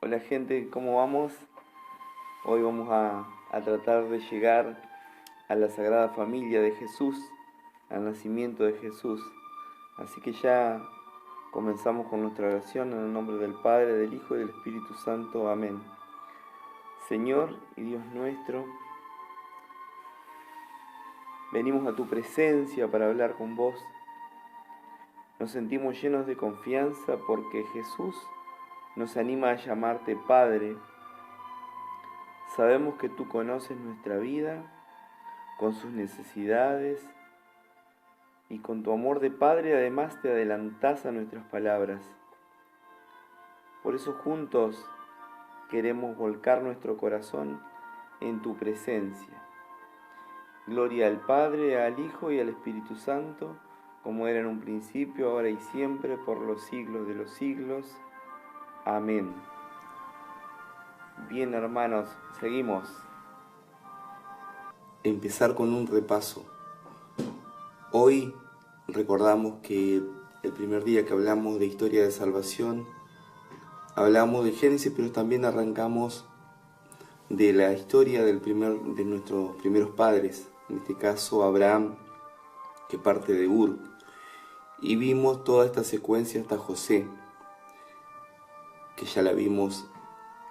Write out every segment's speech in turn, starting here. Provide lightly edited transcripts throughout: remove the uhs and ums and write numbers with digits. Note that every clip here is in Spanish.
Hola gente, ¿cómo vamos? Hoy vamos a tratar de llegar a la Sagrada Familia de Jesús, al nacimiento de Jesús. Así que ya comenzamos con nuestra oración en el nombre del Padre, del Hijo y del Espíritu Santo. Amén. Señor y Dios nuestro, venimos a tu presencia para hablar con vos. Nos sentimos llenos de confianza porque Jesús nos anima a llamarte Padre. Sabemos que tú conoces nuestra vida con sus necesidades y con tu amor de Padre además te adelantás a nuestras palabras. Por eso juntos queremos volcar nuestro corazón en tu presencia. Gloria al Padre, al Hijo y al Espíritu Santo, como era en un principio, ahora y siempre, por los siglos de los siglos. Amén. Bien, hermanos, seguimos. Empezar con un repaso. Hoy recordamos que el primer día que hablamos de historia de salvación, hablamos de Génesis, pero también arrancamos de la historia de nuestros primeros padres, en este caso Abraham, que parte de Ur, y vimos toda esta secuencia hasta José, que ya la vimos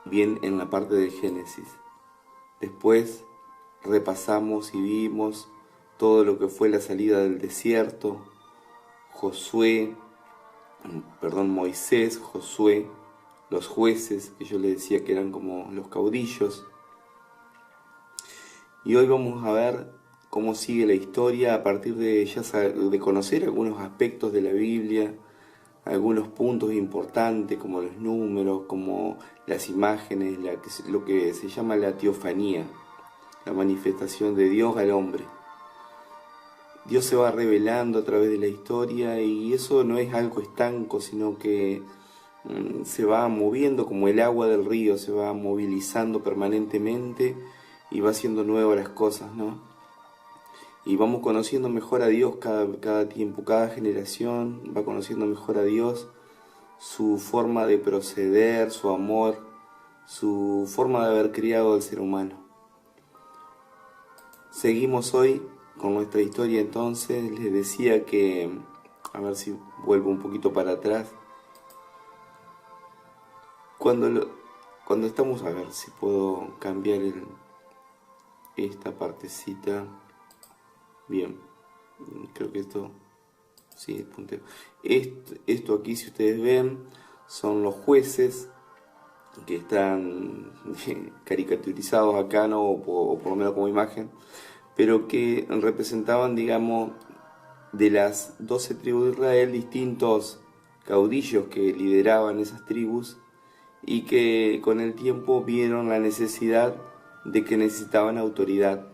bien en la parte de Génesis. Después repasamos y vimos todo lo que fue la salida del desierto, Moisés, Josué, los jueces, que yo les decía que eran como los caudillos. Y hoy vamos a ver cómo sigue la historia a partir de conocer algunos aspectos de la Biblia, algunos puntos importantes como los números, como las imágenes, lo que se llama la teofanía, la manifestación de Dios al hombre. Dios se va revelando a través de la historia y eso no es algo estanco, sino que se va moviendo como el agua del río, se va movilizando permanentemente y va haciendo nuevas las cosas, ¿no? Y vamos conociendo mejor a Dios cada tiempo, cada generación va conociendo mejor a Dios, su forma de proceder, su amor, su forma de haber criado al ser humano. Seguimos hoy con nuestra historia entonces. Les decía que, a ver si vuelvo un poquito para atrás, cuando estamos, a ver si puedo cambiar esta partecita, bien, creo que esto, sí, punteo. Esto aquí, si ustedes ven, son los jueces que están caricaturizados acá, ¿no? O por lo menos como imagen, pero que representaban, digamos, de las 12 tribus de Israel, distintos caudillos que lideraban esas tribus y que con el tiempo vieron la necesidad de que necesitaban autoridad.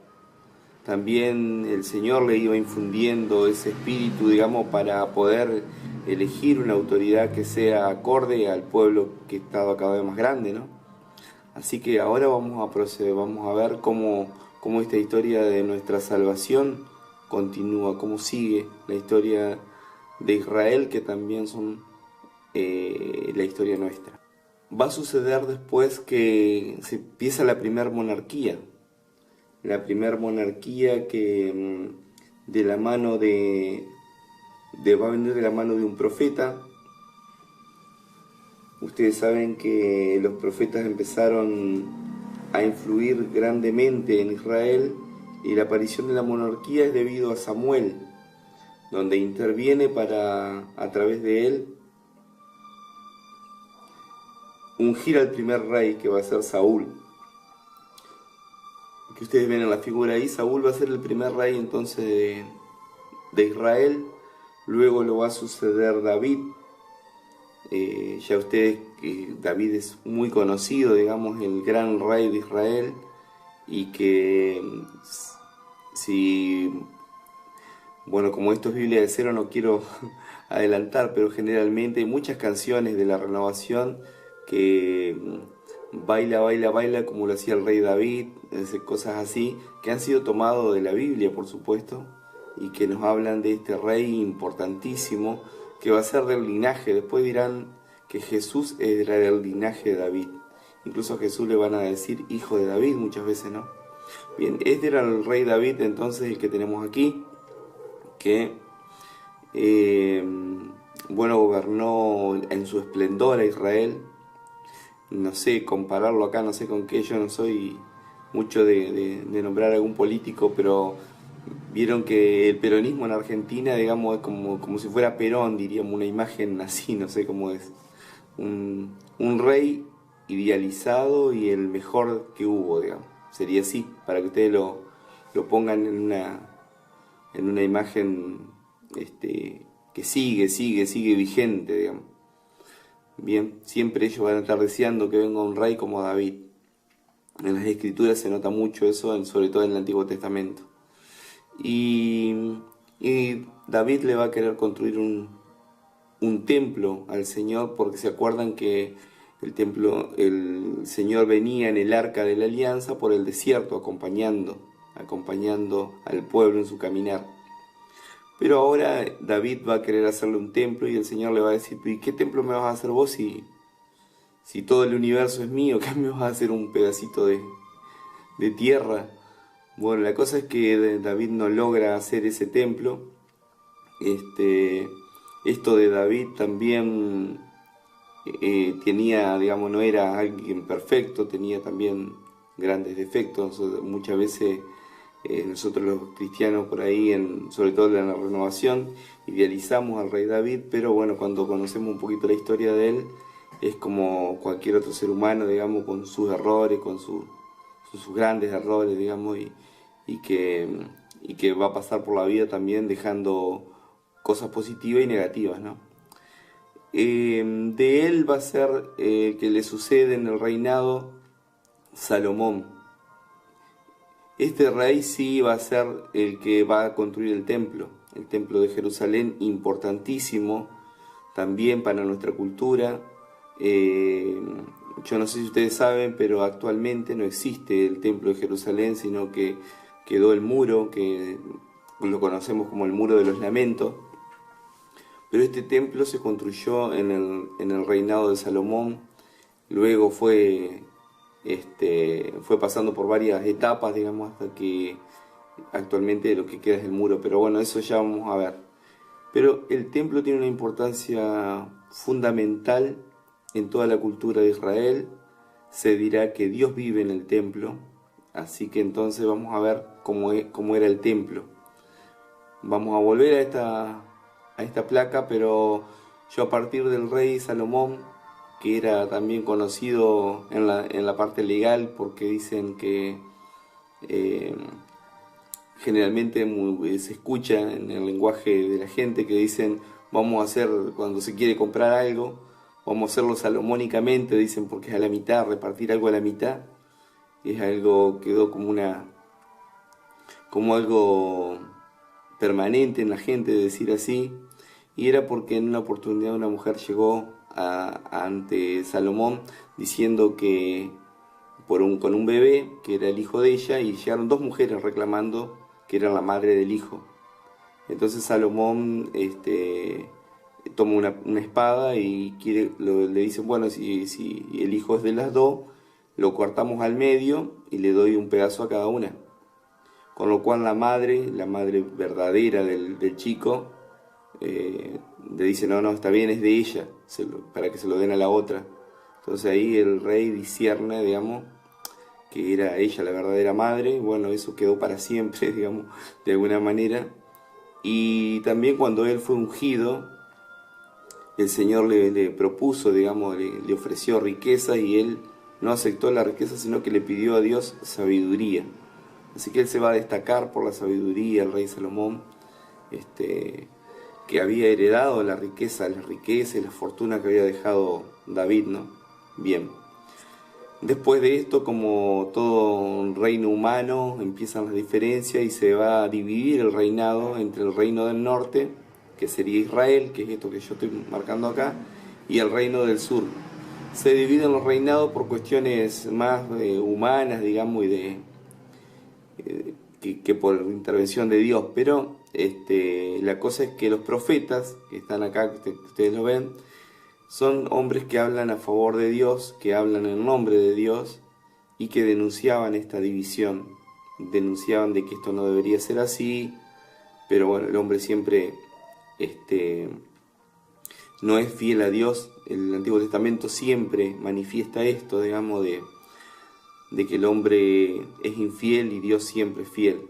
También el Señor le iba infundiendo ese espíritu, digamos, para poder elegir una autoridad que sea acorde al pueblo que estaba cada vez más grande, ¿no? Así que ahora vamos a proceder, vamos a ver cómo esta historia de nuestra salvación continúa, cómo sigue la historia de Israel, que también son la historia nuestra. Va a suceder después que se empieza la primera monarquía que de la mano va a venir de la mano de un profeta. Ustedes saben que los profetas empezaron a influir grandemente en Israel y la aparición de la monarquía es debido a Samuel, donde interviene para, a través de él, ungir al primer rey, que va a ser Saúl. Que ustedes ven en la figura ahí, Saúl va a ser el primer rey entonces de Israel, luego lo va a suceder David. Ya ustedes, David es muy conocido, digamos, el gran rey de Israel, y que como esto es Biblia de cero no quiero adelantar, pero generalmente hay muchas canciones de la renovación que baila, baila, baila como lo hacía el rey David, cosas así, que han sido tomados de la Biblia, por supuesto, y que nos hablan de este rey importantísimo, que va a ser del linaje. Después dirán que Jesús era del linaje de David. incluso a Jesús le van a decir hijo de David muchas veces, ¿no? Bien, este era el rey David, entonces, el que tenemos aquí, que, bueno, gobernó en su esplendor a Israel. No sé, compararlo acá, no sé con qué, yo no soy mucho de nombrar a algún político, pero vieron que el peronismo en Argentina, digamos, es como si fuera Perón, diríamos, una imagen así, no sé cómo es. Un rey idealizado y el mejor que hubo, digamos. Sería así, para que ustedes lo pongan en una imagen que sigue vigente, digamos. Bien, siempre ellos van a estar deseando que venga un rey como David. En las escrituras se nota mucho eso, sobre todo en el Antiguo Testamento. Y David le va a querer construir un templo al Señor, porque se acuerdan que el Señor venía en el arca de la alianza por el desierto, acompañando al pueblo en su caminar. Pero ahora David va a querer hacerle un templo y el Señor le va a decir: ¿y qué templo me vas a hacer vos si todo el universo es mío? ¿Qué me vas a hacer un pedacito de tierra? Bueno, la cosa es que David no logra hacer ese templo. Esto de David también tenía, digamos, no era alguien perfecto, tenía también grandes defectos. Muchas veces nosotros los cristianos por ahí, sobre todo en la renovación, idealizamos al rey David, pero bueno, cuando conocemos un poquito la historia de él, es como cualquier otro ser humano, digamos, con sus errores, con sus grandes errores, digamos, y que va a pasar por la vida también dejando cosas positivas y negativas, ¿no? De él va a ser que le sucede en el reinado Salomón. Este rey sí va a ser el que va a construir el templo de Jerusalén, importantísimo también para nuestra cultura. Yo no sé si ustedes saben, pero actualmente no existe el templo de Jerusalén, sino que quedó el muro, que lo conocemos como el Muro de los Lamentos. Pero este templo se construyó en el reinado de Salomón, luego fue pasando por varias etapas, digamos, hasta que actualmente lo que queda es el muro, pero bueno, eso ya vamos a ver. Pero el templo tiene una importancia fundamental en toda la cultura de Israel. Se dirá que Dios vive en el templo, así que entonces vamos a ver cómo era el templo. Vamos a volver a esta placa, pero yo a partir del rey Salomón, que era también conocido en la parte legal, porque dicen que generalmente se escucha en el lenguaje de la gente que dicen: vamos a hacer, cuando se quiere comprar algo, vamos a hacerlo salomónicamente, dicen, porque es a la mitad, repartir algo a la mitad, es algo, quedó como algo permanente en la gente de decir así, y era porque en una oportunidad una mujer llegó ante Salomón diciendo que con un bebé que era el hijo de ella, y llegaron dos mujeres reclamando que era la madre del hijo. Entonces Salomón toma una espada y le dice: bueno, si el hijo es de las dos, lo cortamos al medio y le doy un pedazo a cada una. Con lo cual la madre verdadera del chico, le dice: no, está bien, es de ella, para que se lo den a la otra. Entonces ahí el rey discierne, digamos, que era ella la verdadera madre. Bueno, eso quedó para siempre, digamos, de alguna manera. Y también cuando él fue ungido, el Señor le propuso, digamos, le ofreció riqueza, y él no aceptó la riqueza, sino que le pidió a Dios sabiduría. Así que él se va a destacar por la sabiduría, el rey Salomón, que había heredado la riqueza y la fortuna que había dejado David, ¿no? Bien. Después de esto, como todo reino humano, empiezan las diferencias y se va a dividir el reinado entre el reino del norte, que sería Israel, que es esto que yo estoy marcando acá, y el reino del sur. Se dividen los reinados por cuestiones más humanas, digamos, y que por intervención de Dios, pero la cosa es que los profetas que están acá, que ustedes lo ven, Son hombres que hablan a favor de Dios, que hablan en nombre de Dios y que denunciaban esta división. Denunciaban de que esto no debería ser así, pero bueno, el hombre siempre no es fiel a Dios. El Antiguo Testamento siempre manifiesta esto, digamos, de que el hombre es infiel y Dios siempre es fiel.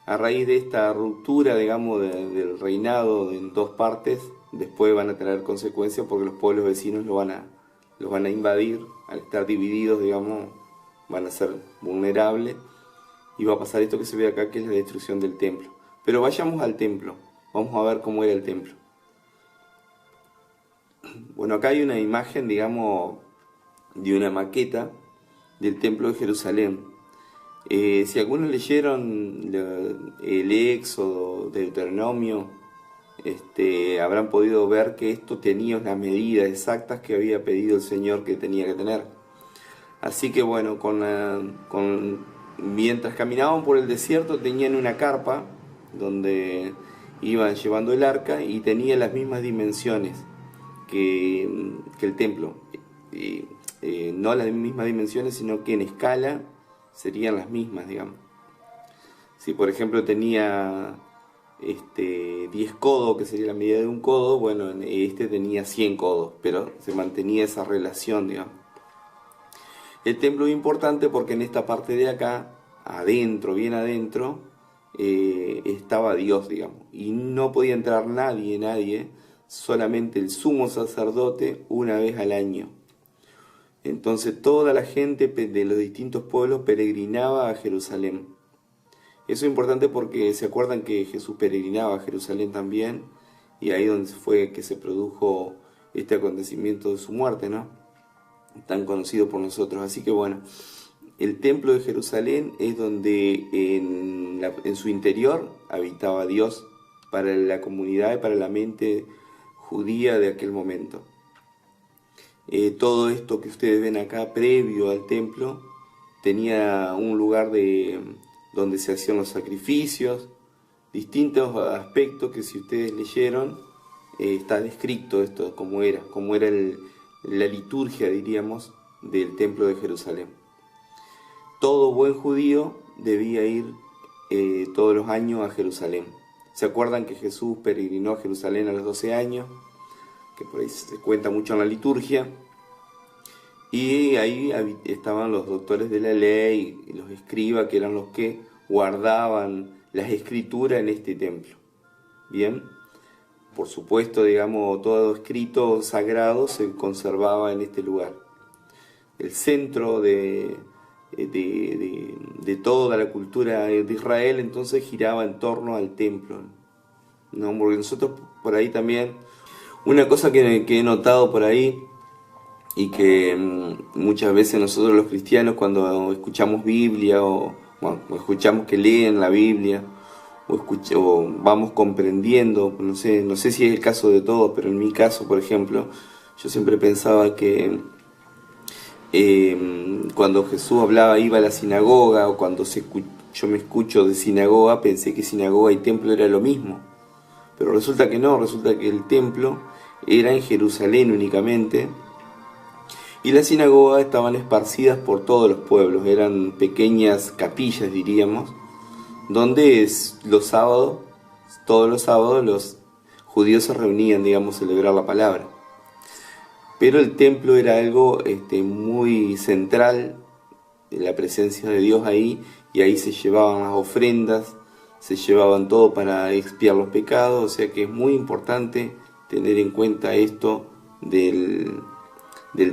A raíz de esta ruptura, digamos, del reinado en dos partes, después van a tener consecuencias porque los pueblos vecinos los van a invadir. Al estar divididos, digamos, van a ser vulnerables y va a pasar esto que se ve acá, que es la destrucción del templo. Pero vayamos al templo, vamos a ver cómo era el templo. Bueno, acá hay una imagen, digamos, de una maqueta del templo de Jerusalén. Si algunos leyeron el Éxodo, Deuteronomio, habrán podido ver que esto tenía las medidas exactas que había pedido el Señor que tenía que tener. Así que bueno, mientras caminaban por el desierto tenían una carpa donde iban llevando el arca y tenía las mismas dimensiones que el templo. No las mismas dimensiones, sino que en escala serían las mismas, digamos. Si por ejemplo tenía 10 codos, que sería la medida de un codo, bueno, tenía 100 codos, pero se mantenía esa relación, digamos. El templo es importante porque en esta parte de acá, adentro, bien adentro, estaba Dios, digamos, y no podía entrar nadie, solamente el sumo sacerdote una vez al año. Entonces toda la gente de los distintos pueblos peregrinaba a Jerusalén. Eso es importante porque se acuerdan que Jesús peregrinaba a Jerusalén también, y ahí donde fue que se produjo este acontecimiento de su muerte, ¿no? Tan conocido por nosotros. Así que bueno, el templo de Jerusalén es donde en su interior habitaba Dios para la comunidad y para la mente judía de aquel momento. Todo esto que ustedes ven acá previo al templo tenía un lugar donde se hacían los sacrificios, distintos aspectos que si ustedes leyeron está descrito esto, cómo era la liturgia, diríamos, del templo de Jerusalén. Todo buen judío debía ir todos los años a Jerusalén. ¿Se acuerdan que Jesús peregrinó a Jerusalén a los 12 años? Que por ahí se cuenta mucho en la liturgia, y ahí estaban los doctores de la ley y los escribas, que eran los que guardaban las escrituras en este templo. Bien, por supuesto, digamos, todo escrito sagrado se conservaba en este lugar. El centro de toda la cultura de Israel entonces giraba en torno al templo, ¿no? Porque nosotros por ahí también, una cosa que he notado por ahí, y que muchas veces nosotros los cristianos cuando escuchamos Biblia o escuchamos que leen la Biblia o vamos comprendiendo, no sé si es el caso de todos, pero en mi caso, por ejemplo, yo siempre pensaba que cuando Jesús hablaba, iba a la sinagoga, o cuando yo me escucho de sinagoga, pensé que sinagoga y templo era lo mismo. Pero resulta que no, resulta que el templo era en Jerusalén únicamente, y las sinagogas estaban esparcidas por todos los pueblos, eran pequeñas capillas, diríamos, donde todos los sábados los judíos se reunían, digamos, a celebrar la palabra. Pero el templo era algo muy central, la presencia de Dios ahí, y ahí se llevaban las ofrendas, se llevaban todo para expiar los pecados, o sea que es muy importante tener en cuenta esto del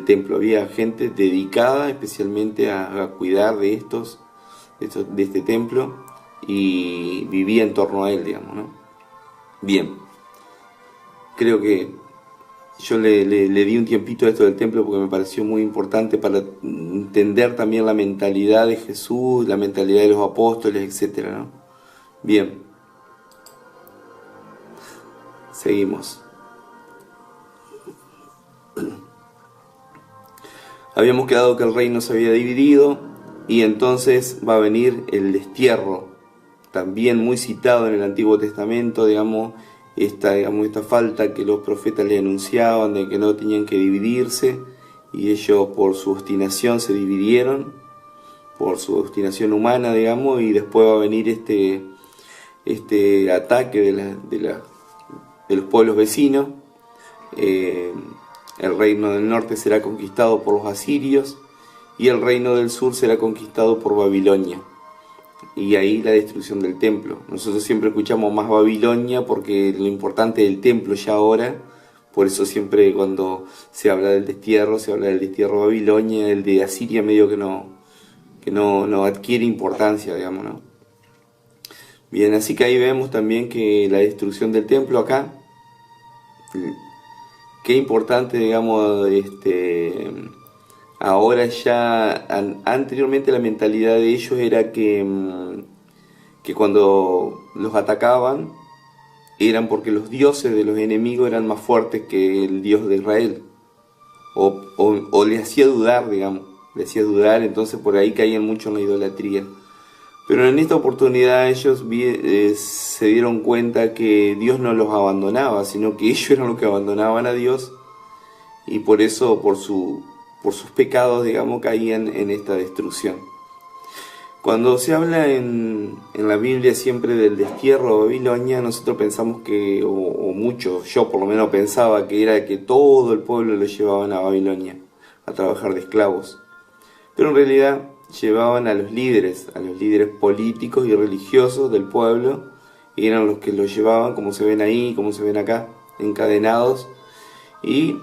templo. Había gente dedicada especialmente a cuidar de este templo, y vivía en torno a él, digamos, ¿no? Bien, creo que yo le di un tiempito a esto del templo porque me pareció muy importante para entender también la mentalidad de Jesús, la mentalidad de los apóstoles, etc., ¿no? Bien, seguimos. Habíamos quedado que el reino se había dividido, y entonces va a venir el destierro, también muy citado en el Antiguo Testamento, digamos, digamos, esta falta que los profetas le anunciaban de que no tenían que dividirse, y ellos por su obstinación se dividieron, por su obstinación humana, digamos, y después va a venir este ataque de los pueblos vecinos. El reino del norte será conquistado por los asirios y el reino del sur será conquistado por Babilonia. Y ahí la destrucción del templo. Nosotros siempre escuchamos más Babilonia porque lo importante es el templo ya ahora. Por eso siempre cuando se habla del destierro, se habla del destierro de Babilonia. El de Asiria medio que no adquiere importancia, digamos, ¿no? Bien, así que ahí vemos también que la destrucción del templo acá, qué importante, digamos, ahora ya, anteriormente la mentalidad de ellos era que cuando los atacaban eran porque los dioses de los enemigos eran más fuertes que el Dios de Israel, o les hacía dudar, digamos, les hacía dudar, entonces por ahí caían mucho en la idolatría. Pero en esta oportunidad ellos se dieron cuenta que Dios no los abandonaba, sino que ellos eran los que abandonaban a Dios, y por eso, por sus pecados, digamos, caían en esta destrucción. Cuando se habla en la Biblia siempre del destierro de Babilonia, nosotros pensamos que, o muchos, yo por lo menos pensaba que era que todo el pueblo lo llevaban a Babilonia a trabajar de esclavos. Pero en realidad llevaban a los líderes políticos y religiosos del pueblo, y eran los que los llevaban, como se ven ahí, como se ven acá, encadenados, y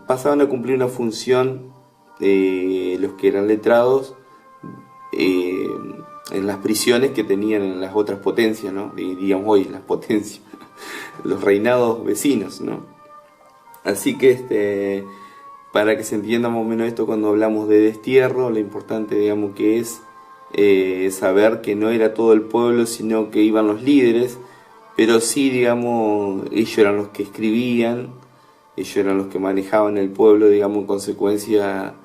pasaban a cumplir una función, los que eran letrados, en las prisiones que tenían en las otras potencias, ¿no? Diríamos hoy, las potencias, los reinados vecinos, ¿no? Así que para que se entienda más o menos esto cuando hablamos de destierro, lo importante, digamos, que es saber que no era todo el pueblo, sino que iban los líderes, pero sí, digamos, ellos eran los que escribían, ellos eran los que manejaban el pueblo, digamos, en consecuencia,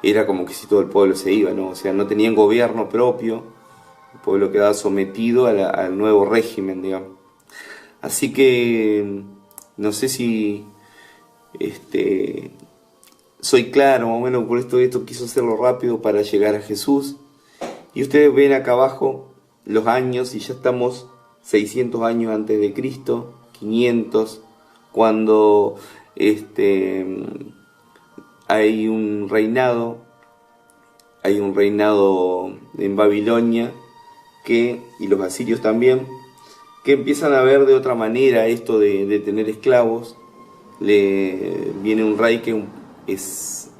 era como que si todo el pueblo se iba, ¿no? O sea, no tenían gobierno propio, el pueblo quedaba sometido al nuevo régimen, digamos. Así que, no sé si soy claro, más o menos, por esto quiso hacerlo rápido para llegar a Jesús. Y ustedes ven acá abajo los años, y ya estamos 600 años antes de Cristo, 500, cuando hay un reinado en Babilonia, y los asirios también, que empiezan a ver de otra manera esto de tener esclavos. Viene un rey que es,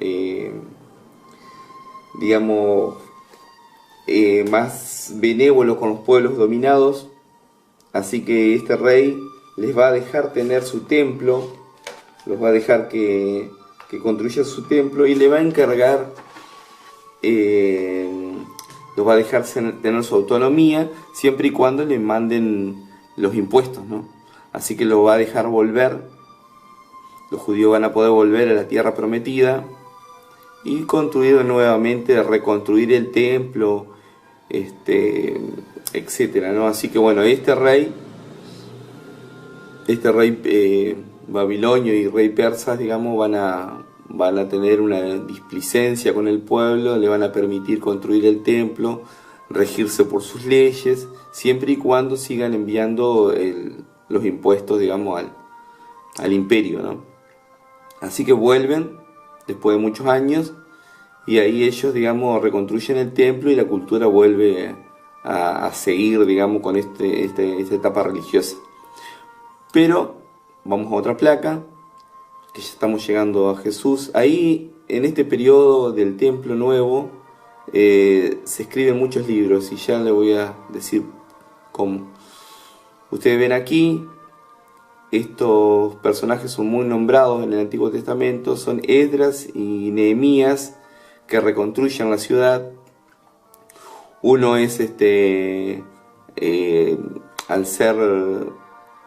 digamos, más benévolo con los pueblos dominados, así que este rey les va a dejar tener su templo, los va a dejar que construyan su templo, y le va a encargar, los va a dejar tener su autonomía, siempre y cuando le manden los impuestos, ¿no? Así que lo va a dejar volver. Los judíos van a poder volver a la tierra prometida y construir nuevamente, reconstruir el templo, etcétera, ¿no? Así que bueno, este rey babilonio y rey persas, digamos, van a tener una displicencia con el pueblo, le van a permitir construir el templo, regirse por sus leyes, siempre y cuando sigan enviando los impuestos, digamos, al imperio, ¿no? Así que vuelven después de muchos años, y ahí ellos, digamos, reconstruyen el templo, y la cultura vuelve a seguir, digamos, con esta etapa religiosa. Pero vamos a otra placa, que ya estamos llegando a Jesús. Ahí, en este periodo del templo nuevo, se escriben muchos libros, y ya les voy a decir cómo. Ustedes ven aquí, estos personajes son muy nombrados en el Antiguo Testamento, son Esdras y Nehemías, que reconstruyen la ciudad. Uno es,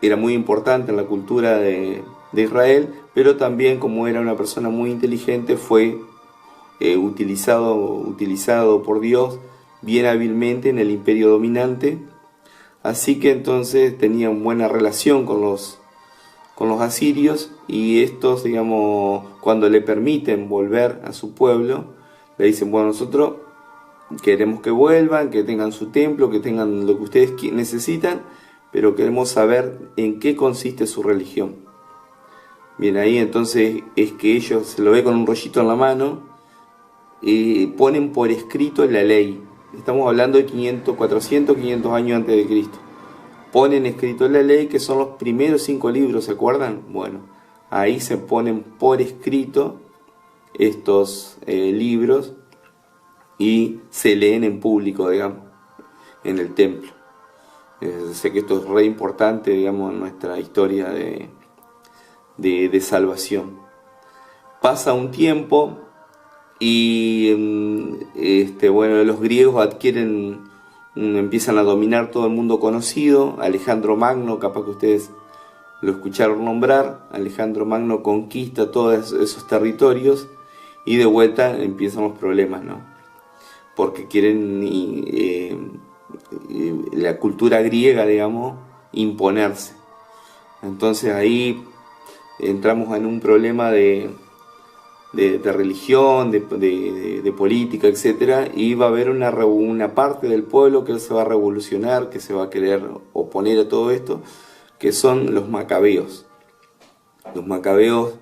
era muy importante en la cultura de Israel, pero también, como era una persona muy inteligente, fue utilizado por Dios bien hábilmente en el imperio dominante. Así que entonces tenían buena relación con los asirios, y estos, digamos, cuando le permiten volver a su pueblo, le dicen, bueno, nosotros queremos que vuelvan, que tengan su templo, que tengan lo que ustedes necesitan, pero queremos saber en qué consiste su religión. Bien, ahí entonces es que ellos se lo ve con un rollito en la mano y ponen por escrito la ley. Estamos hablando de 400, 500 años antes de Cristo. Ponen escrito la ley, que son los primeros 5 libros, ¿se acuerdan? Bueno, ahí se ponen por escrito estos libros y se leen en público, digamos, en el templo. Sé que esto es re importante, digamos, en nuestra historia de salvación. Pasa un tiempo y bueno, los griegos empiezan a dominar todo el mundo conocido. Alejandro Magno, capaz que ustedes lo escucharon nombrar. Alejandro Magno conquista todos esos territorios y de vuelta empiezan los problemas, ¿no? Porque quieren la cultura griega, digamos, imponerse. Entonces ahí entramos en un problema de religión, de política, etc. Y va a haber una parte del pueblo que se va a revolucionar, que se va a querer oponer a todo esto, que son los macabeos. Los macabeos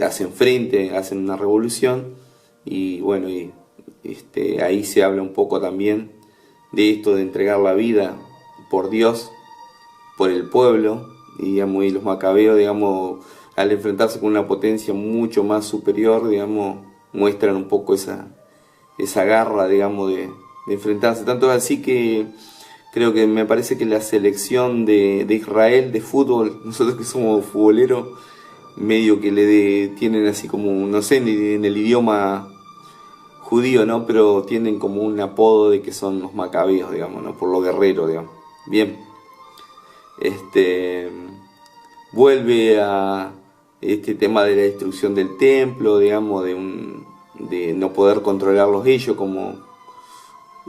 hacen frente, hacen una revolución, y bueno, ahí se habla un poco también de esto de entregar la vida por Dios, por el pueblo, y los macabeos, digamos, al enfrentarse con una potencia mucho más superior, digamos, muestran un poco esa garra, digamos, de enfrentarse. Tanto es así que creo que me parece que la selección de Israel de fútbol, nosotros que somos futboleros, medio que tienen así como, no sé, en el idioma judío, ¿no? Pero tienen como un apodo de que son los macabeos, digamos, ¿no? Por lo guerrero, digamos. Bien. Vuelve a este tema de la destrucción del templo, digamos, de no poder controlarlos ellos,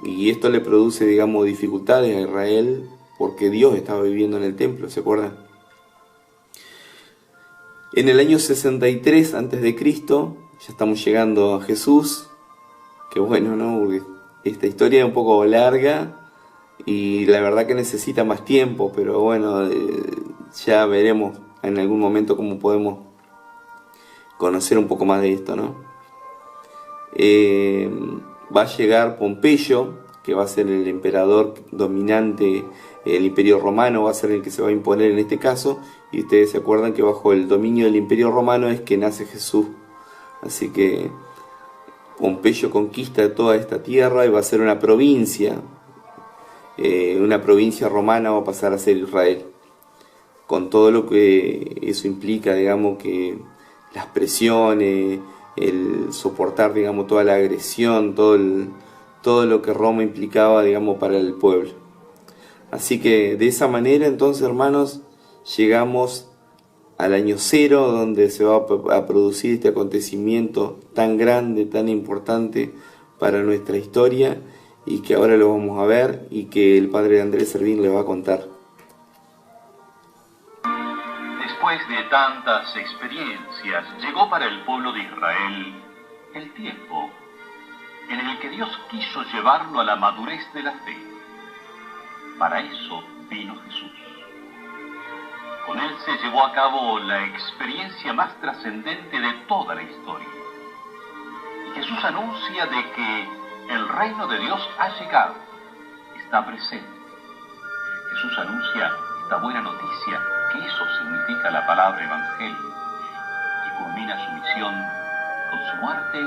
y esto le produce, digamos, dificultades a Israel, porque Dios estaba viviendo en el templo, ¿se acuerdan? En el año 63 a.C., ya estamos llegando a Jesús, que bueno, ¿no? Porque esta historia es un poco larga y la verdad que necesita más tiempo, pero bueno, ya veremos en algún momento cómo podemos conocer un poco más de esto, ¿no? Va a llegar Pompeyo, que va a ser el emperador dominante, el Imperio Romano va a ser el que se va a imponer en este caso, y ustedes se acuerdan que bajo el dominio del Imperio Romano es que nace Jesús. Así que Pompeyo conquista toda esta tierra y va a ser una provincia romana, va a pasar a ser Israel, con todo lo que eso implica, digamos, que las presiones, el soportar, digamos, toda la agresión, todo lo que Roma implicaba, digamos, para el pueblo. Así que de esa manera, entonces, hermanos, llegamos al año 0, donde se va a producir este acontecimiento tan grande, tan importante para nuestra historia, y que ahora lo vamos a ver y que el padre Andrés Servín le va a contar. Después de tantas experiencias, llegó para el pueblo de Israel el tiempo en el que Dios quiso llevarlo a la madurez de la fe. Para eso vino Jesús. Con él se llevó a cabo la experiencia más trascendente de toda la historia. Y Jesús anuncia de que el reino de Dios ha llegado, está presente. Jesús anuncia esta buena noticia, que eso significa la palabra evangelio, y culmina su misión con su muerte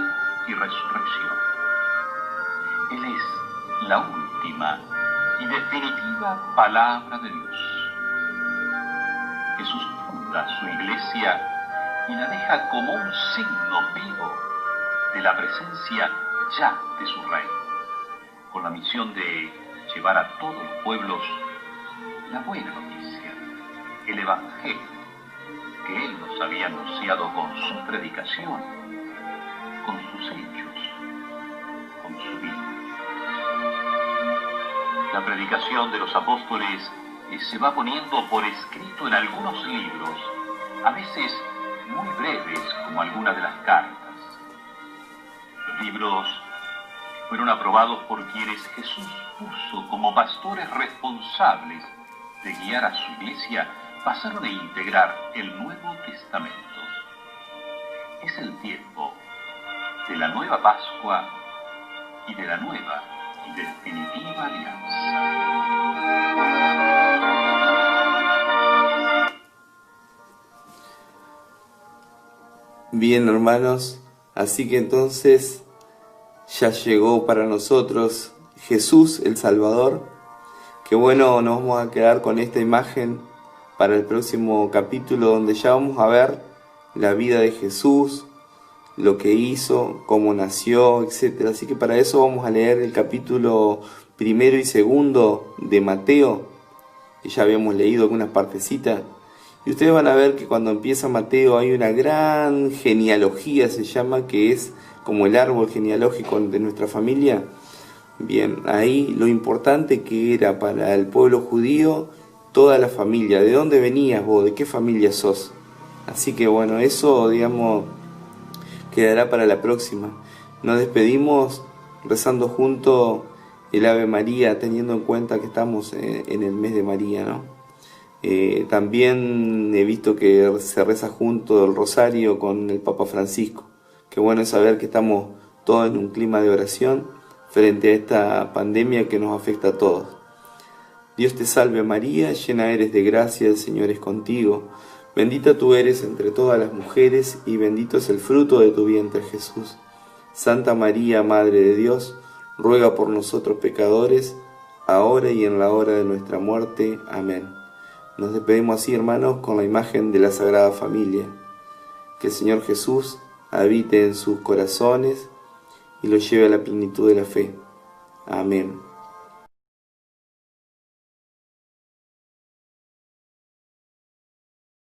y resurrección. Él es la última y definitiva palabra de Dios. Jesús funda su iglesia y la deja como un signo vivo de la presencia ya de su reino, con la misión de llevar a todos los pueblos la buena noticia, el evangelio, que Él nos había anunciado con su predicación, con sus hechos, con su vida. La La predicación de los apóstoles se va poniendo por escrito en algunos libros, a veces muy breves, como algunas de las cartas. Los libros fueron aprobados por quienes Jesús puso como pastores responsables de guiar a su iglesia, pasaron a integrar el Nuevo Testamento. Es el tiempo de la nueva Pascua y de la nueva y definitiva alianza. Bien, hermanos, así que entonces ya llegó para nosotros Jesús el Salvador. Qué bueno, nos vamos a quedar con esta imagen para el próximo capítulo, donde ya vamos a ver la vida de Jesús, lo que hizo, cómo nació, etc. Así que para eso vamos a leer el capítulo 1 y 2 de Mateo, que ya habíamos leído algunas partecitas. Y ustedes van a ver que cuando empieza Mateo hay una gran genealogía, se llama, que es como el árbol genealógico de nuestra familia. Bien, ahí lo importante que era para el pueblo judío, toda la familia. ¿De dónde venías vos? ¿De qué familia sos? Así que bueno, eso, digamos, quedará para la próxima. Nos despedimos rezando juntos el Ave María, teniendo en cuenta que estamos en el mes de María, ¿no? También he visto que se reza junto el rosario con el Papa Francisco. Qué bueno es saber que estamos todos en un clima de oración frente a esta pandemia que nos afecta a todos. Dios te salve María, llena eres de gracia, el Señor es contigo. Bendita tú eres entre todas las mujeres y bendito es el fruto de tu vientre Jesús. Santa María, Madre de Dios, ruega por nosotros pecadores, ahora y en la hora de nuestra muerte. Amén. Nos despedimos así, hermanos, con la imagen de la Sagrada Familia. Que el Señor Jesús habite en sus corazones y los lleve a la plenitud de la fe. Amén.